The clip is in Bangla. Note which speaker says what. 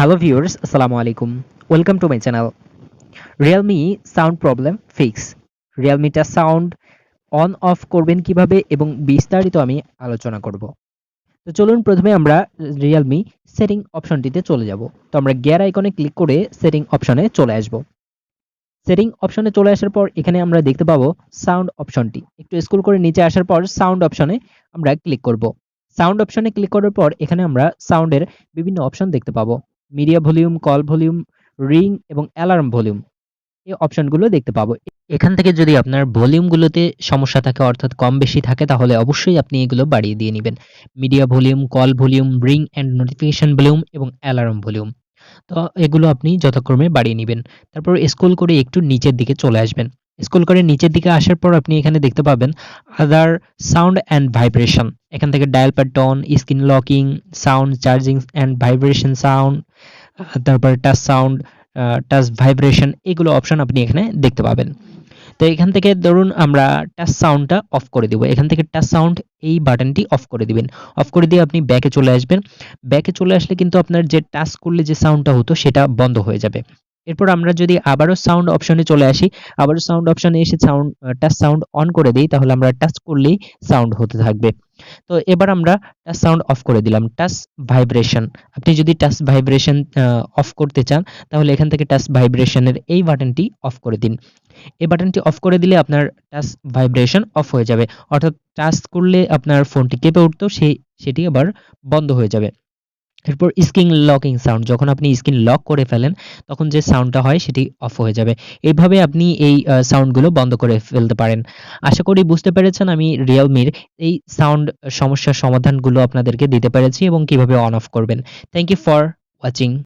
Speaker 1: Hello viewers, Assalamu alaikum. Welcome to my channel. Realme Sound Problem Fix. Realme টা সাউন্ড অন অফ করবেন কিভাবে এবং বিস্তারিত আমি আলোচনা করব। তো চলুন প্রথমে আমরা Realme সেটিং অপশনটিতে চলে যাব। তো আমরা গিয়ার আইকনে ক্লিক করে সেটিং অপশনে চলে আসব। সেটিং অপশনে চলে আসার পর এখানে আমরা দেখতে পাবো সাউন্ড অপশনটি। একটু স্ক্রল করে নিচে আসার পর সাউন্ড অপশনে আমরা ক্লিক করব। সাউন্ড অপশনে ক্লিক করার পর এখানে আমরা সাউন্ডের বিভিন্ন অপশন দেখতে পাবো। Media volume, call volume, ring এবং অ্যালার্ম ভলিউম এই অপশনগুলো দেখতে পাবো। এখান থেকে যদি আপনার ভলিউমগুলোতে সমস্যা থাকে অর্থাৎ কম বেশি থাকে তাহলে অবশ্যই আপনি এগুলো বাড়িয়ে দিয়ে নেবেন। Media volume, call volume, ring and notification volume এবং অ্যালার্ম ভলিউম। তো এগুলো আপনি যথাক্রমে বাড়িয়ে নেবেন। তারপর স্ক্রল করে একটু নিচের দিকে চলে আসবেন। স্ক্রল করে নিচের দিকে আসার পর আপনি এখানে দেখতে পাবেন আদার সাউন্ড অ্যান্ড ভাইব্রেশন। এখান থেকে dial pad tone, screen locking sound, charging and vibration sound, তারপর টাচ সাউন্ড, টাচ ভাইব্রেশন, এগুলো অপশন আপনি এখানে দেখতে পাবেন। তো এখান থেকে ধরুন আমরা টাচ সাউন্ডটা অফ করে দিব। এখান থেকে টাচ সাউন্ড এই বাটনটি অফ করে দিবেন। অফ করে দিয়ে আপনি ব্যাকে চলে আসবেন। ব্যাকে চলে আসলে কিন্তু আপনার যে টাচ করলে যে সাউন্ডটা হতো সেটা বন্ধ হয়ে যাবে। এরপর আমরা যদি আবারও সাউন্ড অপশনে চলে আসি, আবারও সাউন্ড অপশনে এসে সাউন্ড টাচ সাউন্ড অন করে দিই, তাহলে আমরা টাচ করলেই সাউন্ড হতে থাকবে। তো এবার আমরা টাচ সাউন্ড অফ করে দিলাম। টাচ ভাইব্রেশন, আপনি যদি টাচ ভাইব্রেশন অফ করতে চান তাহলে এখান থেকে টাচ ভাইব্রেশনের এই বাটনটি অফ করে দিন। এই বাটনটি অফ করে দিলে আপনার টাচ ভাইব্রেশন অফ হয়ে যাবে, অর্থাৎ টাচ করলে আপনার ফোনটি কেঁপে উঠতো সেটি আবার বন্ধ হয়ে যাবে। এরপর স্ক্রিন লকিং সাউন্ড, যখন আপনি স্ক্রিন লক করে ফেলেন তখন যে সাউন্ডটা হয় সেটি অফ হয়ে যাবে। এইভাবে আপনি এই সাউন্ডগুলো বন্ধ করে ফেলতে পারেন। আশা করি বুঝতে পেরেছেন আমি রিয়েলমির এই সাউন্ড সমস্যার সমাধানগুলো আপনাদেরকে দিতে পেরেছি এবং কিভাবে অন অফ করবেন। Thank you for watching.